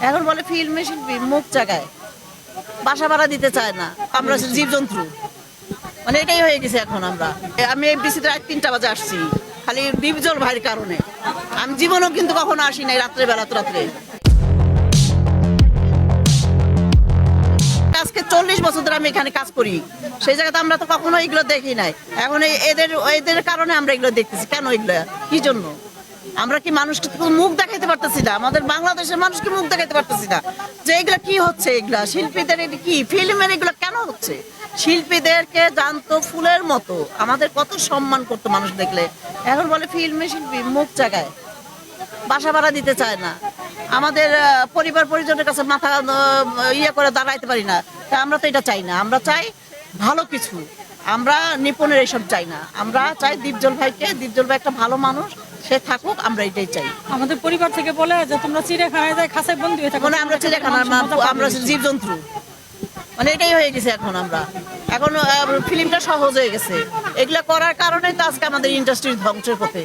এখন বলে ফিল্মে শিল্পী মুখ জায়গায় বাসা ভাড়া দিতে চায় না, আমরা জীবজন্তু, মানে এটাই হয়ে গেছে এখন। আমি এফডিসিতে রাত 3টা বাজে আসছি খালি ডিপজল ভাইয়ের কারণে। আমি জীবনেও কিন্তু কখনো আসি নাই রাত্রে রাত্রে। আজকে 40 বছর ধরে আমি এখানে কাজ করি, সেই জায়গাতে আমরা তো কখনো এগুলো দেখি নাই। এখন এদের কারণে আমরা এগুলো দেখতেছি। কেন এগুলো কি জন্য? আমরা কি মানুষকে মুখ দেখাইতে পারতেছি না? আমাদের বাংলাদেশের মানুষকে মুখ দেখাইতে পারতেছি না যে এগুলা কি হচ্ছে। এগুলা শিল্পীদের কি ফিল্মের এগুলো কেন হচ্ছে? শিল্পীদেরকে জানতো ফুলের মতো, আমাদের কত সম্মান করতো মানুষ দেখলে। এখন বলে ফিল্মে শিল্পী মুখ জায়গায় বাসা ভাড়া দিতে চায় না, আমাদের পরিবার পরিজনের কাছে মাথা ইয়ে করে দাঁড়াইতে পারি না। আমরা তো এটা চাই না, আমরা চাই ভালো কিছু। আমরা নিপুণের এইসব চাই না, আমরা চাই ডিপজল ভাইকে। ডিপজল ভাই একটা ভালো মানুষ, সে থাকুক, আমরা এটাই চাই। আমাদের পরিবার থেকে বলে যে তোমরা চিড়িয়াখানায় যায় খাঁচায় বন্দি হয়ে থাকো, মানে আমরা চিড়িয়াখানার আমরা জীবজন্তু, মানে এটাই হয়ে গেছে এখন। এখন ফিল্মটা সহজ হয়ে গেছে, এগুলা করার কারণে তো আজকে আমাদের ইন্ডাস্ট্রির ধ্বংসের পথে।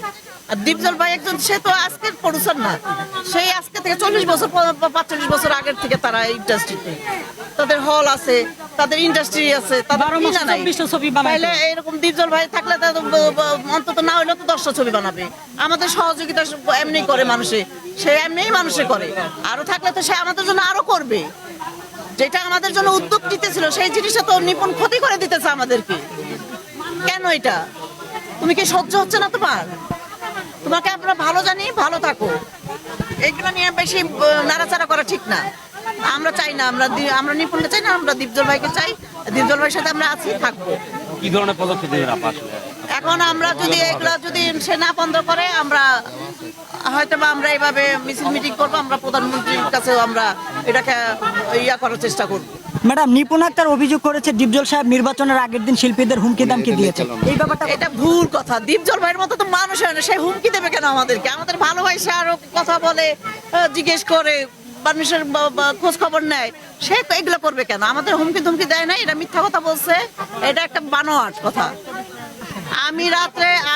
আর ডিপজল ভাই একজন, সে তো আজকের প্রডিউসার না, সেই আজকে থেকে 40 বছর 45 বছর আগের থেকে তারা ইন্ডাস্ট্রিতে, তাদের হল আছে, তাদের ইন্ডাস্ট্রি আছে, তাদের ছবি বানাইলে এরকম ডিপজল ভাই থাকলে অন্তত না হইলে তো 10টা ছবি বানাবে। আমাদের সহযোগিতা এমনি করে মানুষে, সে এমনিই মানুষে করে, আরো থাকলে তো সে আমাদের জন্য আরো করবে। যেটা আমাদের জন্য উদ্যোগ নিতেছিল সেই জিনিসটা তো নিপুণ ক্ষতি করে দিতেছে আমাদেরকে। কেন এটা? তুমি কি সহ্য হচ্ছে না তোমাকে? আমরা ভালো জানি, ভালো থাকো, এগুলো নিয়ে বেশি নাড়াচাড়া করা ঠিক না। আমরা চাই না, আমরা নিপুণকে চাই না, আমরা ডিপজল ভাইকে চাই। ডিপজল ভাইয়ের সাথে আমরা আছি, থাকবো। কি ধরনের পদক্ষেপ নেবেন আসলে? এখন আমরা যদি এগুলা যদি সে না বন্ধ করে, আমরা হয়তো আমরা এইভাবে মিছিল মিটিং করবো, আমরা প্রধানমন্ত্রীর কাছেও আমরা এটাকে ইয়া করার চেষ্টা করবো। ম্যাডাম, নিপুণ আক্তার অভিযোগ করেছে ডিপজল সাহেব নির্বাচনের আগের দিন শিল্পীদের হুমকি দামকি দিয়েছে, এই ব্যাপারটা? এটা ভুল কথা। ডিপজল ভাইয়ের মতো তো মানুষ হয় না, সে হুমকি দেবে কেন আমাদেরকে? আমাদের ভালোবাসে, আরো কথা বলে, জিজ্ঞেস করে, মানুষের খোঁজ খবর নেয়, সে এগুলো করবে কেন? আমাদের হুমকি ধুমকি দেয় না, এটা মিথ্যা কথা বলছে, এটা একটা বানোয়াট কথা।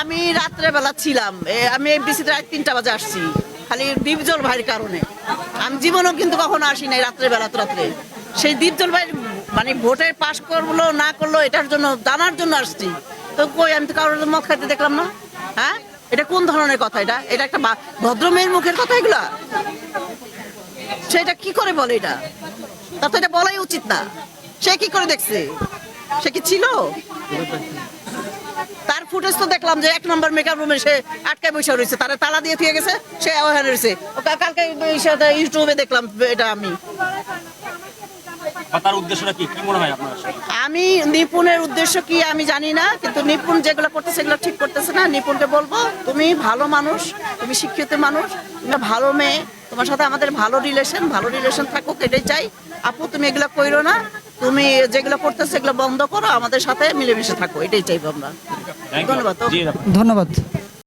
আমি রাত্রে বেলা ছিলাম, আমি এফডিসিতে রাত 3টা বাজে আসছি খালি ডিপজল ভাইয়ের কারণে। আমি জীবনেও কিন্তু কখনো আসি নাই রাত্রে রাত্রে। সেই ডিপজল ভাই মানে ভোটে পাশ করলো না করলো এটার জন্য জানার জন্য আসছি। তো কই, আমি তো কারোর মদ খাইতে দেখলাম না। হ্যাঁ, এটা কোন ধরনের কথা? এটা একটা ভদ্র মেয়ের মুখের কথা এগুলা? সেটা কি করে বলে? তা তো এটা বলাই উচিত না। সে কি করে দেখছে? সে কি ছিল? তার ফুটেজ তো দেখলাম যে 1 নম্বর মেকআপ রুমে সে আটকায় বসে রয়েছে, তারা তালা দিয়ে থিয়ে গেছে, সে ওখানে রয়েছে। কালকে ইউটিউবে দেখলাম এটা। তার উদ্দেশ্যটা কি মনে হয় আপনার? আমি নিপুণের উদ্দেশ্য কি আমি জানি না, কিন্তু নিপুণ যেগুলো করতেছে সেগুলো ঠিক করতেছে না। নিপুণকে বলবো, তুমি ভালো মানুষ, তুমি শিক্ষিত মানুষ, তুমি ভালো মেয়ে, তোমার সাথে আমাদের ভালো রিলেশন থাকুক, এটাই চাই। আপু, তুমি এগুলো কইরো না, তুমি যেগুলো করতেছো সেগুলো বন্ধ করো, আমাদের সাথে মিলেমিশে থাকো, এটাই চাইবো আমরা। ধন্যবাদ।